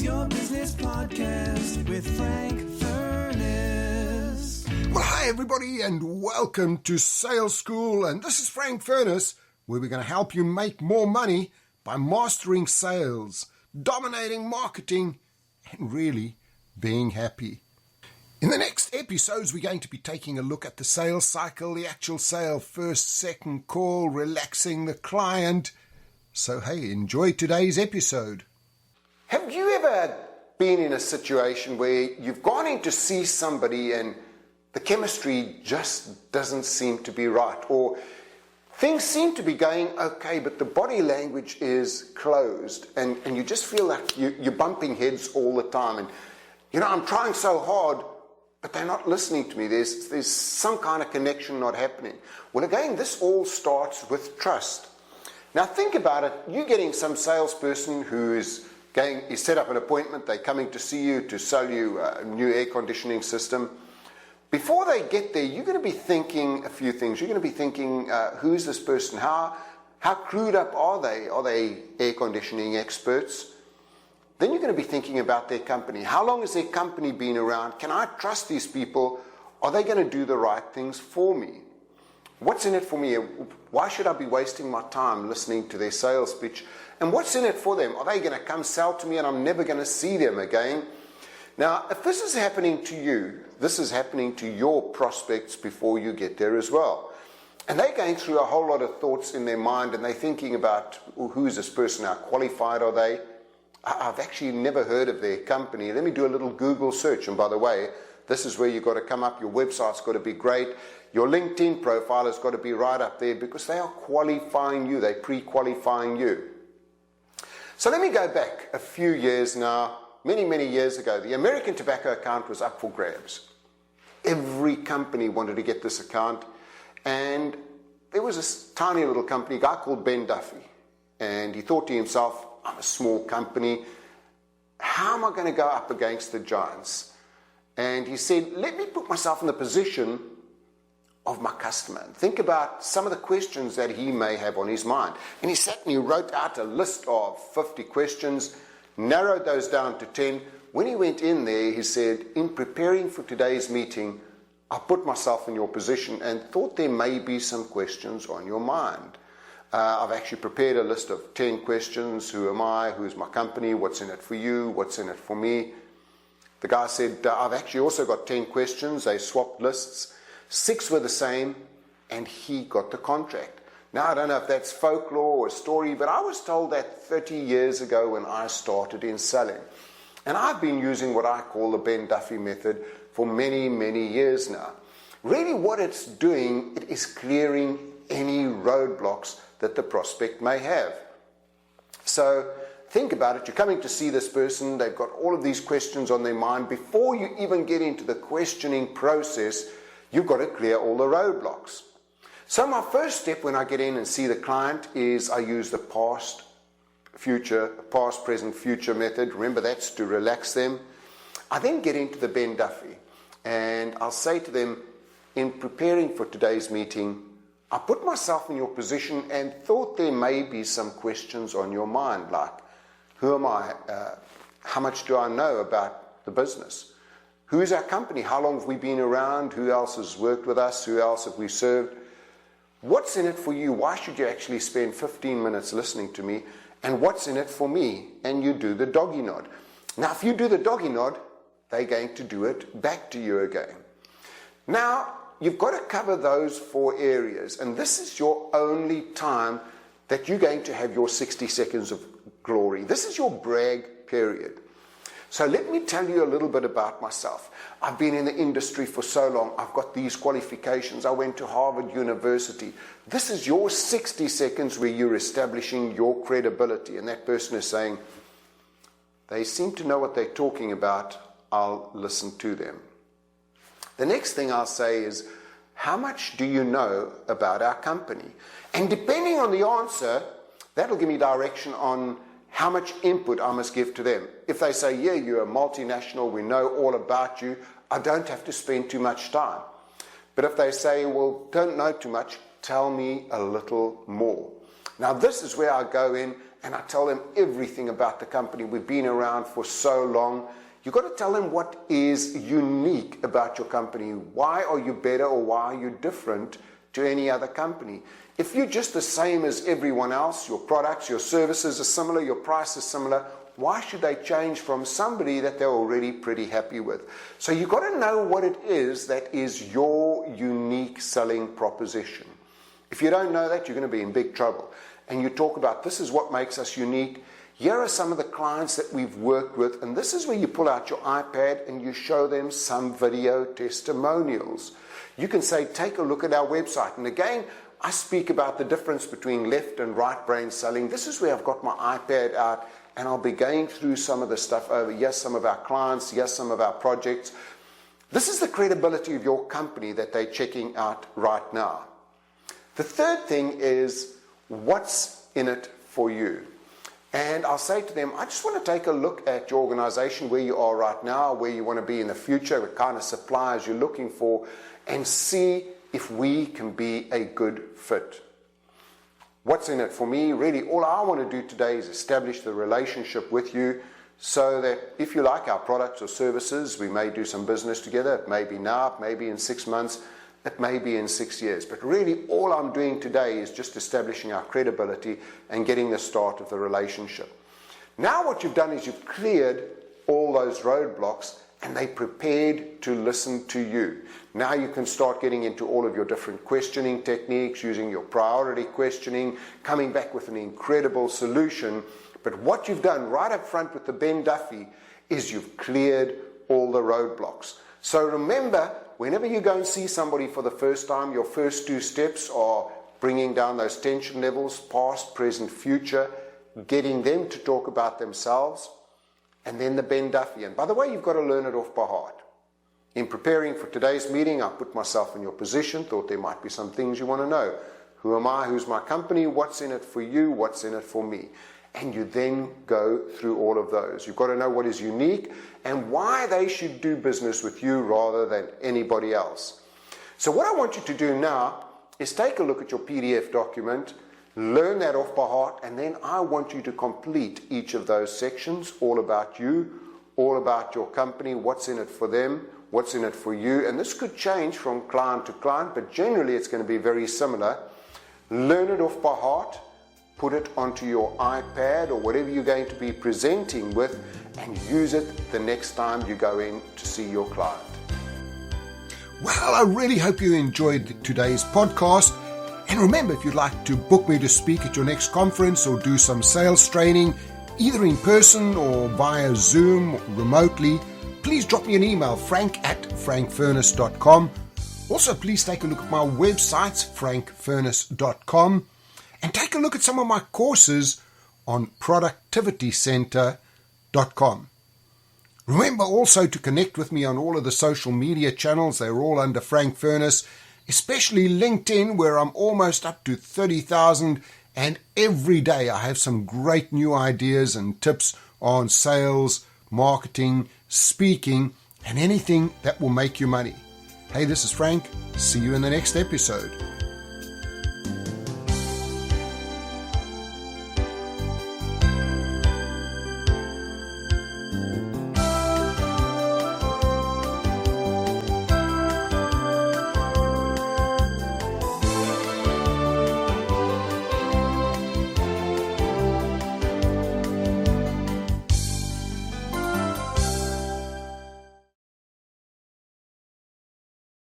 Your Business Podcast with Frank Furness. Well, hi everybody and welcome to Sales School, and this is Frank Furness, where we're going to help you make more money by mastering sales, dominating marketing, and really being happy. In the next episodes, we're going to be taking a look at the sales cycle, the actual sale, first, second call, relaxing the client. So, hey, enjoy today's episode. Have you ever been in a situation where you've gone in to see somebody and the chemistry just doesn't seem to be right, or things seem to be going okay, but the body language is closed and you just feel like you're bumping heads all the time, and I'm trying so hard, but they're not listening to me. There's some kind of connection not happening. Well, again, this all starts with trust. Now think about it. You're getting some salesperson who is set up an appointment. They're coming to see you to sell you a new air conditioning system. Before they get there, you're going to be thinking a few things. You're going to be thinking, who's this person? How clued up are they? Are they air conditioning experts? Then you're going to be thinking about their company. How long has their company been around? Can I trust these people? Are they going to do the right things for me? What's in it for me? Why should I be wasting my time listening to their sales pitch? And what's in it for them? Are they going to come sell to me and I'm never going to see them again? Now, if this is happening to you, this is happening to your prospects before you get there as well. And they're going through a whole lot of thoughts in their mind, and they're thinking about, who is this person? How qualified are they? I've actually never heard of their company. Let me do a little Google search. And by the way, this is where you've got to come up. Your website's got to be great. Your LinkedIn profile has got to be right up there, because they are qualifying you. They're pre-qualifying you. So let me go back a few years now. Many, many years ago, the American tobacco account was up for grabs. Every company wanted to get this account. And there was this tiny little company, a guy called Duffy. And he thought to himself, I'm a small company. How am I going to go up against the giants? And he said, let me put myself in the position of my customer. And think about some of the questions that he may have on his mind. And he sat and he wrote out a list of 50 questions, narrowed those down to 10. When he went in there, he said, in preparing for today's meeting, I put myself in your position and thought there may be some questions on your mind. I've actually prepared a list of 10 questions. Who am I? Who's my company? What's in it for you? What's in it for me? The guy said, I've actually also got 10 questions. They swapped lists. 6 were the same, and he got the contract. Now, I don't know if that's folklore or a story, but I was told that 30 years ago when I started in selling. And I've been using what I call the Duffy method for many, many years now. Really what it's doing, it is clearing any roadblocks that the prospect may have. So think about it. You're coming to see this person. They've got all of these questions on their mind. Before you even get into the questioning process, you've got to clear all the roadblocks. So my first step when I get in and see the client is I use the past, present, future method. Remember, that's to relax them. I then get into the Duffy, and I'll say to them, in preparing for today's meeting, I put myself in your position and thought there may be some questions on your mind, like, who am I? How much do I know about the business? Who is our company? How long have we been around? Who else has worked with us? Who else have we served? What's in it for you? Why should you actually spend 15 minutes listening to me? And what's in it for me? And you do the doggy nod. Now, if you do the doggy nod, they're going to do it back to you again. Now, you've got to cover those 4 areas, and this is your only time that you're going to have your 60 seconds of glory. This is your brag period. So let me tell you a little bit about myself. I've been in the industry for so long. I've got these qualifications. I went to Harvard University. This is your 60 seconds where you're establishing your credibility, and that person is saying, they seem to know what they're talking about. I'll listen to them. The next thing I'll say is, how much do you know about our company? And depending on the answer, that'll give me direction on how much input I must give to them. If they say, yeah, you're a multinational, we know all about you, I don't have to spend too much time. But if they say, well, don't know too much, tell me a little more. Now, this is where I go in and I tell them everything about the company. We've been around for so long. You've got to tell them what is unique about your company. Why are you better, or why are you different to any other company? If you're just the same as everyone else, your products, your services are similar, your price is similar, why should they change from somebody that they're already pretty happy with? So you've got to know what it is that is your unique selling proposition. If you don't know that, you're going to be in big trouble. And you talk about, this is what makes us unique. Here are some of the clients that we've worked with, and this is where you pull out your iPad and you show them some video testimonials. You can say, take a look at our website. And again, I speak about the difference between left and right brain selling. This is where I've got my iPad out, and I'll be going through some of the stuff over. Yes, some of our clients. Yes, some of our projects. This is the credibility of your company that they're checking out right now. The third thing is, what's in it for you? And I'll say to them, I just want to take a look at your organization, where you are right now, where you want to be in the future, what kind of suppliers you're looking for, and see if we can be a good fit. What's in it for me? Really, all I want to do today is establish the relationship with you, so that if you like our products or services, we may do some business together. It may be now, it may be in 6 months, it may be in 6 years. But really, all I'm doing today is just establishing our credibility and getting the start of the relationship. Now what you've done is you've cleared all those roadblocks, and they prepared to listen to you. Now you can start getting into all of your different questioning techniques, using your priority questioning, coming back with an incredible solution. But what you've done right up front with the Ben Duffy is you've cleared all the roadblocks. So remember, whenever you go and see somebody for the first time, your first 2 steps are bringing down those tension levels, past, present, future, getting them to talk about themselves, and then the Ben Duffy. And by the way, you've got to learn it off by heart. In preparing for today's meeting, I put myself in your position, thought there might be some things you want to know. Who am I? Who's my company? What's in it for you? What's in it for me? And you then go through all of those. You've got to know what is unique and why they should do business with you rather than anybody else. So what I want you to do now is take a look at your PDF document, learn that off by heart, and then I want you to complete each of those sections, all about you, all about your company, what's in it for them, what's in it for you. And this could change from client to client, but generally it's going to be very similar. Learn it off by heart, put it onto your iPad or whatever you're going to be presenting with, and use it the next time you go in to see your client. Well, I really hope you enjoyed today's podcast. And remember, if you'd like to book me to speak at your next conference or do some sales training, either in person or via Zoom remotely, please drop me an email, frank@frankfurness.com. Also, please take a look at my website, frankfurness.com, and take a look at some of my courses on productivitycenter.com. Remember also to connect with me on all of the social media channels. They're all under Frank Furness, especially LinkedIn, where I'm almost up to 30,000, and every day I have some great new ideas and tips on sales, marketing, speaking, and anything that will make you money. Hey, this is Frank. See you in the next episode.